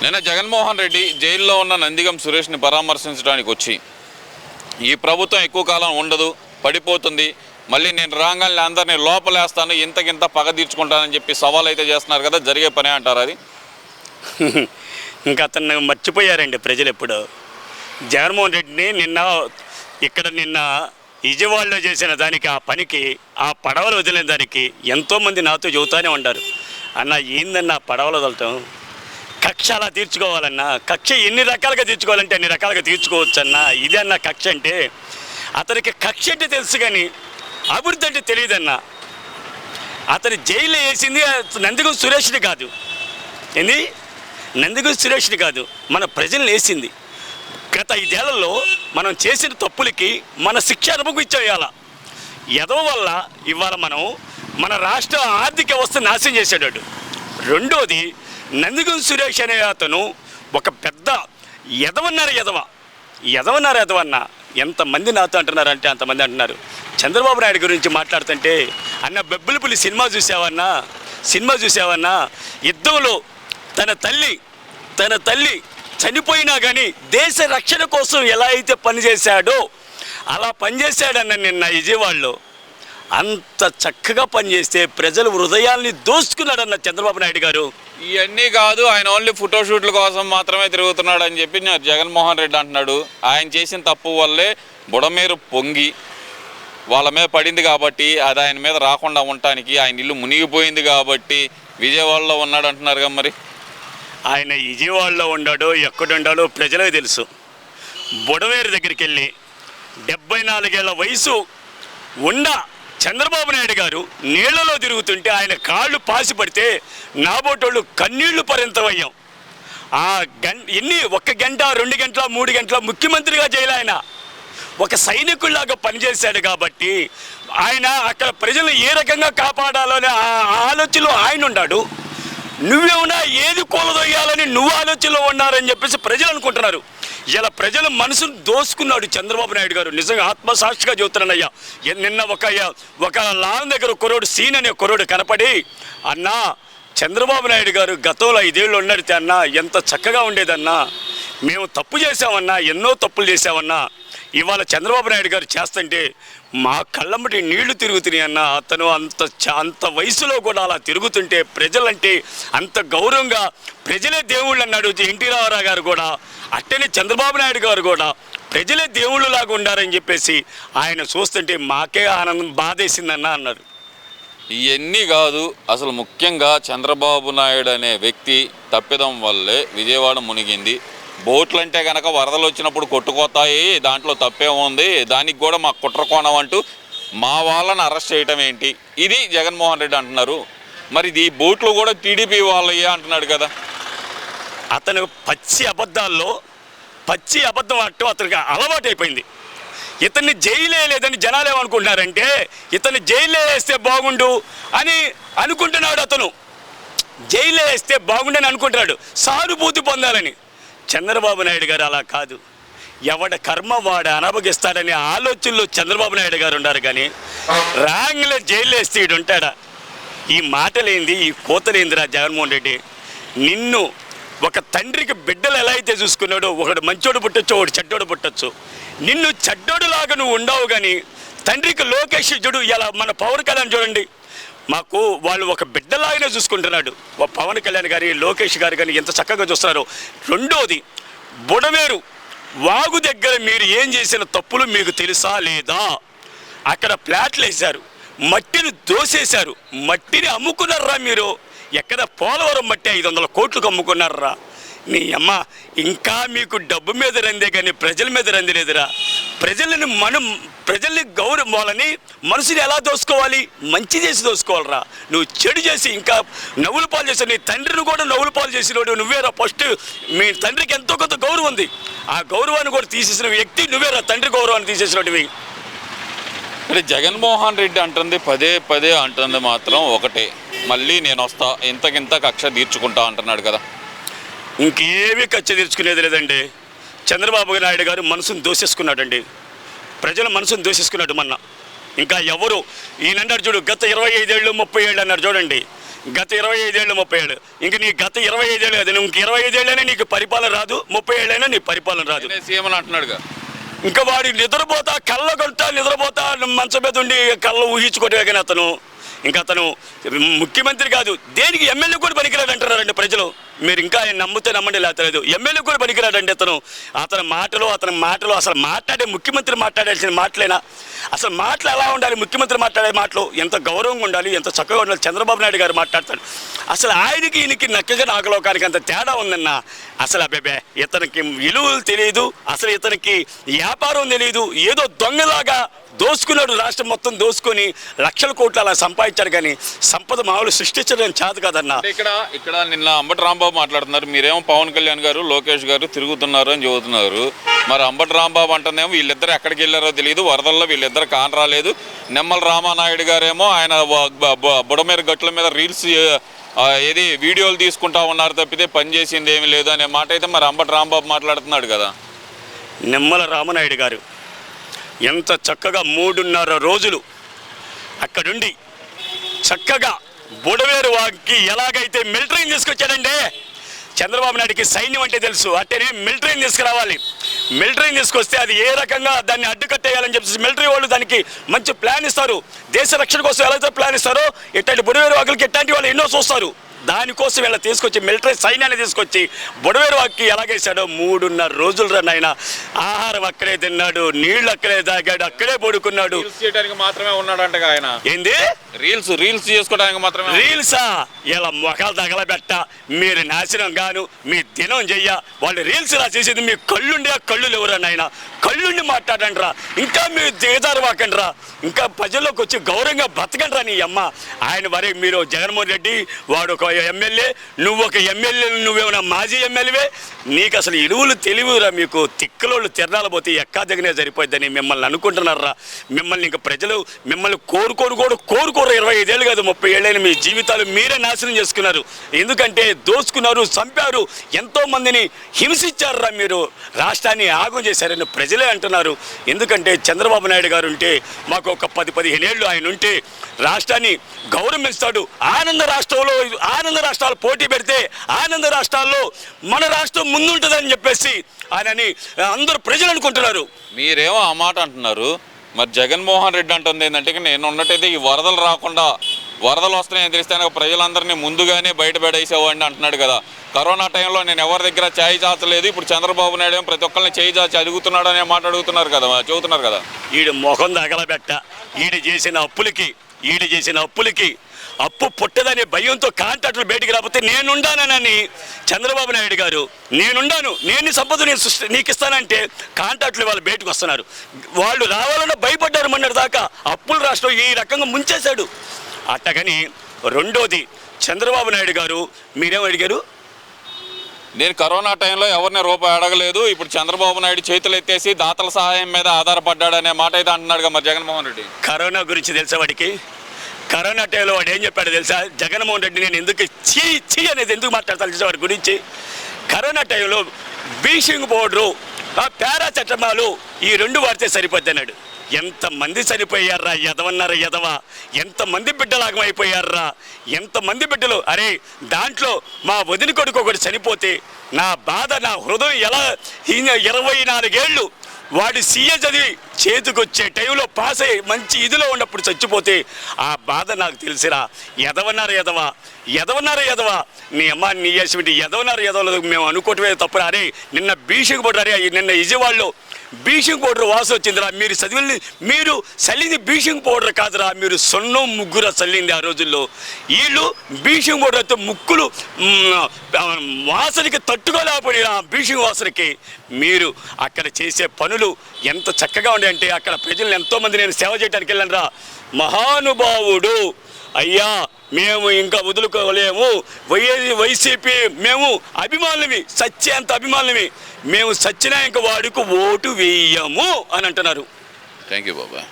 నిన్న జగన్మోహన్ రెడ్డి జైల్లో ఉన్న నందిగం సురేష్ని పరామర్శించడానికి వచ్చి ఈ ప్రభుత్వం ఎక్కువ కాలం ఉండదు, పడిపోతుంది, మళ్ళీ నేను రాగానే అందరినీ లోపలేస్తాను, ఇంతకింత పగ తీర్చుకుంటానని చెప్పి సవాల్ అయితే చేస్తున్నారు కదా, జరిగే పనే అంటారు అది? ఇంకా అతను మర్చిపోయారండి ప్రజలు. ఎప్పుడు జగన్మోహన్ రెడ్డిని నిన్న విజయవాడలో చేసిన దానికి, ఆ పనికి, ఆ పడవలు వదిలిన దానికి ఎంతోమంది నాతో చెబుతూనే ఉంటారు, అన్న ఏందన్నా పడవలు వదలటం, కక్ష అలా తీర్చుకోవాలన్నా, కక్ష ఎన్ని రకాలుగా తీర్చుకోవాలంటే అన్ని రకాలుగా తీర్చుకోవచ్చు అన్న, ఇది అన్న కక్ష అంటే. అతనికి కక్ష అంటే తెలుసు కానీ అభివృద్ధి అంటే తెలియదన్నా. అతని జైల్లో వేసింది నందిగం సురేష్ని కాదు, ఏంది నందిగం సురేష్ని కాదు, మన ప్రజల్ని వేసింది. గత 5 ఏళ్లలో మనం చేసిన తప్పులకి మన శిక్ష అనుభవించేయాల. ఎదవ వల్ల ఇవాళ మన రాష్ట్ర ఆర్థిక వ్యవస్థ నాశనం చేసాడు. రెండోది, నందిగం సురేష్ అనే అతను ఒక పెద్ద ఎదవన్న. ఎంతమంది నాతో అంటున్నారంటే అంతమంది అంటున్నారు. చంద్రబాబు నాయుడు గురించి మాట్లాడుతుంటే, అన్న బెబ్బులిపులి సినిమా చూసావన్నా, యుద్ధంలో తన తల్లి చనిపోయినా కానీ దేశ రక్షణ కోసం ఎలా అయితే పనిచేశాడో అలా పనిచేశాడన్న నిన్న విజయవాడలో. అంత చక్కగా పనిచేస్తే ప్రజలు హృదయాల్ని దోసుకున్నాడన్న చంద్రబాబు నాయుడు గారు. ఇవన్నీ కాదు, ఆయన ఓన్లీ ఫోటోషూట్ల కోసం మాత్రమే తిరుగుతున్నాడు అని చెప్పి జగన్మోహన్ రెడ్డి అంటున్నాడు. ఆయన చేసిన తప్పు వల్లే బుడమేరు పొంగి వాళ్ళ మీద పడింది కాబట్టి, అది ఆయన మీద రాకుండా ఉండటానికి ఆయన ఇల్లు మునిగిపోయింది కాబట్టి విజయవాడలో ఉన్నాడు అంటున్నారు కదా. మరి ఆయన విజయవాడలో ఉన్నాడో ఎక్కడుండాలో ప్రజలకు తెలుసు. బుడమేరు దగ్గరికి వెళ్ళి 74 ఏళ్ల వయసు ఉన్న చంద్రబాబు నాయుడు గారు నీళ్లలో తిరుగుతుంటే ఆయన కాళ్ళు పాసి పడితే నాబోటోళ్ళు కన్నీళ్లు పరింతమయ్యాం. ఎన్ని 1 గంట 2 గంటల 3 గంటల ముఖ్యమంత్రిగా చేయలే. ఆయన ఒక సైనికుల్లాగా పనిచేశాడు కాబట్టి ఆయన అక్కడ ప్రజలను ఏ రకంగా కాపాడాలో అనే ఆలోచనలో ఆయన ఉన్నాడు. నువ్వేమన్నా ఏది కూలదొయ్యాలని నువ్వు ఆలోచనలో ఉన్నారని చెప్పేసి ప్రజలు అనుకుంటున్నారు. ఇలా ప్రజల మనసును దోసుకున్నాడు చంద్రబాబు నాయుడు గారు. నిజంగా ఆత్మసాక్షిగా చెబుతున్నానయ్యా. నిన్న ఒక లాన్ దగ్గర కుర్రోడు సీన్ అనే కుర్రోడు కనపడి, అన్నా చంద్రబాబు నాయుడు గారు గతంలో 5 ఏళ్ళు ఉన్నడితే అన్నా ఎంత చక్కగా ఉండేదన్నా, మేము తప్పు చేసామన్నా, ఎన్నో తప్పులు చేసామన్నా, ఇవాళ చంద్రబాబు నాయుడు గారు చేస్తుంటే మా కళ్ళమ్మటి నీళ్లు తిరుగుతున్నాయి అన్న. అతను అంత వయసులో కూడా అలా తిరుగుతుంటే ప్రజలంటే అంత గౌరవంగా, ప్రజలే దేవుళ్ళు అన్నాడు ఎన్టీ రామారావు గారు కూడా, అట్టనే చంద్రబాబు నాయుడు గారు కూడా ప్రజలే దేవుళ్ళు లాగా ఉండారని చెప్పేసి ఆయన చూస్తుంటే మాకే ఆనందం, బాధేసిందన్న అన్నారు. ఇవన్నీ కాదు, అసలు ముఖ్యంగా చంద్రబాబు నాయుడు అనే వ్యక్తి తప్పిదం వల్లే విజయవాడ మునిగింది. బోట్లు అంటే కనుక వరదలు వచ్చినప్పుడు కొట్టుకోతాయి, దాంట్లో తప్పేముంది, దానికి కూడా మాకు కుట్రకోణం అంటూ మా వాళ్ళని అరెస్ట్ చేయటం ఏంటి, ఇది జగన్మోహన్ రెడ్డి అంటున్నారు. మరి ఈ బోట్లు కూడా టీడీపీ వాళ్ళయ్యే అంటున్నాడు కదా. అతను పచ్చి అబద్ధం అంటూ అతనికి అలవాటు అయిపోయింది. ఇతన్ని జైలు లేదని జనాలు ఏమనుకుంటున్నారంటే, ఇతన్ని జైలు వేస్తే బాగుండు అని అనుకుంటున్నాడు. అతను జైలు వేస్తే బాగుండని అనుకుంటున్నాడు, సానుభూతి పొందాలని. చంద్రబాబు నాయుడు గారు అలా కాదు. ఎవడ కర్మ వాడు అనుభవిస్తాడనే ఆలోచనలో చంద్రబాబు నాయుడు గారు ఉన్నారు. కానీ రాంగ్లో జైలు వేస్తే ఈడు ఉంటాడా? ఈ మాటలేంది, ఈ కోతలేందిరా జగన్మోహన్ రెడ్డి? నిన్ను ఒక తండ్రికి బిడ్డలు ఎలా అయితే చూసుకున్నాడో, ఒకడు మంచోడు పుట్టచ్చు, ఒకడు చెడ్డోడు పుట్టచ్చు. నిన్ను చెడ్డోడులాగా నువ్వు ఉండవు. కానీ తండ్రికి లోకేష్ చూడు, ఇలా మన పవన్ కళ్యాణ్ చూడండి, మాకు వాళ్ళు ఒక బిడ్డలాగానే చూసుకుంటున్నాడు. పవన్ కళ్యాణ్ గారి, లోకేష్ గారు కానీ ఎంత చక్కగా చూస్తున్నారు. రెండోది, బుడమేరు వాగు దగ్గర మీరు ఏం చేసిన తప్పులు మీకు తెలుసా లేదా? అక్కడ ప్లాట్లు వేశారు, మట్టిని దోసేశారు, మట్టిని అమ్ముకున్నారా మీరు. ఎక్కడ పోలవరం మట్టి 500 కోట్లకు అమ్ముకున్నారా? నీ అమ్మ, ఇంకా మీకు డబ్బు మీద రందే కానీ ప్రజల మీద రంది లేదురా. ప్రజల్ని గౌరవాలని మనసుని ఎలా దోసుకోవాలి? మంచి చేసి దోసుకోవాలరా. నువ్వు చెడు చేసి ఇంకా నవ్వులు పాలు చేసావు. నీ తండ్రిని కూడా నవ్వులు పాలు చేసినోడు నువ్వేరా. ఫస్ట్ మీ తండ్రికి ఎంతో కొంత గౌరవం ఉంది, ఆ గౌరవాన్ని కూడా తీసేసిన వ్యక్తి నువ్వేరా. తండ్రి గౌరవాన్ని తీసేసినవి. అంటే జగన్మోహన్ రెడ్డి అంటుంది పదే అంటుంది మాత్రం ఒకటే, మళ్ళీ నేను వస్తా, ఇంతకింత కక్ష తీర్చుకుంటా అంటున్నాడు కదా. ఇంకేమీ కక్ష తీర్చుకునేది లేదండి. చంద్రబాబు నాయుడు గారు మనసును దోసేసుకున్నాడండి, ప్రజల మనసును దోసేసుకున్నాడు. మొన్న ఇంకా ఎవరు ఈయన అన్నాడు చూడు, గత 25 ఏళ్ళు 30 ఏళ్ళు అన్నాడు చూడండి. గత 25 ఏళ్ళు 30 ఏళ్ళు ఇంక నీ గత 25 ఏళ్ళు కదా, ఇంక 25 ఏళ్ళైనా నీకు పరిపాలన రాదు, 30 ఏళ్ళైనా నీ పరిపాలన రాదు. సీఎం అని అంటున్నాడుగా. ఇంకా వాడి నిద్రపోతా కళ్ళ కొడతా నిద్రపోతా మంచం మీద ఉండి కళ్ళు ఊహించుకోవటమే కానీ అతను ముఖ్యమంత్రి కాదు, దేనికి ఎమ్మెల్యే కూడా పనికిరాడు అంటున్నారండి ప్రజలు. మీరు ఇంకా ఆయన నమ్మితే నమ్మండి, లేకపోతే ఎమ్మెల్యే కూడా పనికిరాడండి అతని మాటలు అసలు ముఖ్యమంత్రి మాట్లాడాల్సిన మాటలేనా? అసలు మాటలు ఎలా ఉండాలి? ముఖ్యమంత్రి మాట్లాడే మాటలు ఎంత గౌరవంగా ఉండాలి, ఎంత చక్కగా ఉండాలి. చంద్రబాబు నాయుడు గారు మాట్లాడతాడు, అసలు ఆయనకి ఈయనకి నక్కగా నాగలోకానికి అంత తేడా ఉందన్న. అసలు అబ్బాబే ఇతనికి విలువలు తెలియదు, అసలు ఇతనికి వ్యాపారం తెలియదు, ఏదో దొంగలాగా దోసుకున్నాడు, రాష్ట్రం మొత్తం దోసుకొని లక్షల కోట్లు అలా సంపాదించాడు, కానీ సంపద మామూలు సృష్టించడం చేత కాదన్న. ఇక్కడ నిన్న అంబటి రాంబాబు మాట్లాడుతున్నారు, మీరేమో పవన్ కళ్యాణ్ గారు లోకేష్ గారు తిరుగుతున్నారు అని చెబుతున్నారు. మరి అంబటి రాంబాబు అంటేనేమో వీళ్ళిద్దరు ఎక్కడికి వెళ్ళారో తెలియదు, వరదల్లో వీళ్ళిద్దరు కానరాలేదు. నిమ్మల రామానాయుడు గారేమో ఆయన బుడమేర గట్ల మీద రీల్స్ ఏది వీడియోలు తీసుకుంటా ఉన్నారు తప్పితే పని చేసింది ఏమీ లేదు అనే మాట అయితే మరి అంబటి రాంబాబు మాట్లాడుతున్నాడు కదా. నిమ్మల రామనాయుడు గారు ఎంత చక్కగా 3.5 రోజులు అక్కడుండి చక్కగా బుడవేరు వాకి ఎలాగైతే మిలిటరీని తీసుకొచ్చాడంటే, చంద్రబాబు నాయుడికి సైన్యం అంటే తెలుసు, అట్టేనే మిలిటరీని తీసుకురావాలి. మిలిటరీని తీసుకొస్తే అది ఏ రకంగా దాన్ని అడ్డుకట్టేయాలని చెప్పేసి మిలిటరీ వాళ్ళు దానికి మంచి ప్లాన్ ఇస్తారు. దేశ రక్షణ కోసం ఎలా ప్లాన్ ఇస్తారో ఇట్లాంటి బుడవేరు వాకులకి ఇట్లాంటి వాళ్ళు ఎన్నో చూస్తారు. దానికోసం వీళ్ళ తీసుకొచ్చి మిలిటరీ సైన్యాన్ని తీసుకొచ్చి బుడవేరు వాక్కి ఎలాగేశాడో 3.5 రోజులు నాయన. ఆహారం అక్కడే తిన్నాడు, నీళ్లు అక్కడే తాగాడు, అక్కడే పడుకున్నాడు. మాత్రమే ఉన్నాడు ఆయన. ఏంది రీల్స్ చేసుకోవడానికి మాత్రమే. రీల్సా? ఇలా మొఖాలు తగలబెట్ట, మీరు నాశనం గాను మీ దినం చెయ్య. వాళ్ళు రీల్స్ ఇలా చేసేది మీ కళ్ళుండి, ఆ కళ్ళు లేవురా నాయన. కళ్ళుండి మాట్లాడండి రా, ఇంకా మీరు దిగజారు వాకండి రా, ఇంకా ప్రజల్లోకి వచ్చి గౌరవంగా బతకండి రా నీ అమ్మ. ఆయన వరే మీరు జగన్మోహన్ రెడ్డి వాడు ఒక ఎమ్మెల్యే, నువ్వు ఒక ఎమ్మెల్యే, నువ్వేమన్నా మాజీ ఎమ్మెల్యేవే. నీకు అసలు ఇరువులు తెలివిరా, మీకు తిక్కలోళ్ళు తిరణాలు పోతే ఎక్కా దగ్గరే సరిపోద్దని మిమ్మల్ని అనుకుంటున్నారా. మిమ్మల్ని ఇంకా ప్రజలు మిమ్మల్ని కోరుకోరు 25 ఏళ్ళు కాదు 30 ఏళ్ళైన మీ జీవితాలు మీరే నాశనం చేసుకున్నారు. ఎందుకంటే దోచుకున్నారు, చంపారు, ఎంతో మందిని హింసించారురా. మీరు రాష్ట్రాన్ని ఆగం చేశారని ప్రజలే అంటున్నారు. ఎందుకంటే చంద్రబాబు నాయుడు గారు ఉంటే, మాకు ఒక 10-15 ఏళ్ళు ఆయన ఉంటే రాష్ట్రాన్ని గౌరవిస్తాడు. ఆనంద రాష్ట్రాలు పోటీ పెడితే ఆనంద రాష్ట్రాల్లో మన రాష్ట్రం ముందుంటుందని చెప్పేసి ఆయనని అందరూ ప్రజలు అనుకుంటున్నారు. మీరేమో ఆ మాట అంటున్నారు, మరి జగన్మోహన్ రెడ్డి అంటుంది ఏంటంటే, నేను ఉన్నట్టయితే ఈ వరదలు రాకుండా, వరదలు వస్తున్నాయని తెలిస్తే ప్రజలందరినీ ముందుగానే బయటపడేసేవాడిని అంటున్నాడు కదా. కరోనా టైంలో నేను ఎవరి దగ్గర చేయి చాచలేదు, ఇప్పుడు చంద్రబాబు నాయుడు ఏమో ప్రతి ఒక్కరిని చేయి చాచి అడుగుతున్నాడు అనే మాట చెబుతున్నారు కదా. ఈడు మొహం తగలబెట్ట, ఈడు చేసిన అప్పులకి అప్పు పుట్టదనే భయంతో కాంట్రాక్టులు బయటికి రాకపోతే నేనుండానని చంద్రబాబు నాయుడు గారు, నేను సంపద నీకు ఇస్తానంటే కాంట్రాక్టులు వాళ్ళు బయటకు వస్తున్నారు. వాళ్ళు రావాలన్నా భయపడ్డారు మొన్నటి దాకా. అప్పుల రాష్ట్రం ఈ రకంగా ముంచేశాడు. అట్టగని రెండోది చంద్రబాబు నాయుడు గారు మీరేం అడిగారు? నేను కరోనా టైంలో ఎవరిని రూపాయి అడగలేదు, ఇప్పుడు చంద్రబాబు నాయుడు చేతులు ఎత్తేసి దాతల సహాయం మీద ఆధారపడ్డాడనే మాట అయితే అంటున్నాడుగా మరి జగన్మోహన్ రెడ్డి. కరోనా గురించి తెలుసా వాడికి? కరోనా టైంలో వాడు ఏం చెప్పాడు తెలుసా? జగన్మోహన్ రెడ్డి నేను ఎందుకు చీ అనేది ఎందుకు మాట్లాడతాను తెలుసా వాడి గురించి? కరోనా టైంలో బ్లీచింగ్ పౌడరు, పారాసెటమాలు ఈ 2 వాడితే సరిపోద్ది అన్నాడు. ఎంతమంది చనిపోయారా ఎదవ, ఎంతమంది బిడ్డలాగం అయిపోయారా, ఎంతమంది బిడ్డలు. అరే దాంట్లో మా వదిన కొడుకు ఒకటి చనిపోతే నా బాధ, నా హృదయం ఎలా 24 ఏళ్ళు వాడి సీఏ చదివి చేతికొచ్చే టైంలో పాస్ అయ్యి మంచి ఇదిలో ఉన్నప్పుడు చచ్చిపోతే ఆ బాధ నాకు తెలిసిరా. ఎదవన్నారా నీ అమ్మ నీ చేసి ఎదవలో మేము అనుకోవటమే తప్పురా. అరే నిన్న బీషింగ్ పౌడర్, అరే నిన్న విజయవాడలో బీషింగ్ పౌడర్ వాసన వచ్చిందిరా. మీరు చల్లింది బీషింగ్ పౌడర్ కాదురా, మీరు సొన్నం ముగ్గురా చల్లింది ఆ రోజుల్లో. వీళ్ళు బీషింగ్ పౌడర్ అయితే ముక్కులు వాసనకి తట్టుకోలేకపోయినా బీషింగ్ వాసనకి. మీరు అక్కడ చేసే పనులు ఎంత చక్కగా ఉండే, అక్కడ ప్రజలను ఎంతోమంది నేను సేవ చేయడానికి వెళ్ళాను రా. మహానుభావుడు అయ్యా, మేము ఇంకా వదులుకోలేము, వైసీపీ మేము అభిమానులవి, సత్యంత అభిమానులవి, మేము సచ్చినా ఇంకా వాడికి ఓటు వేయము అని అంటున్నారు. Thank you Baba.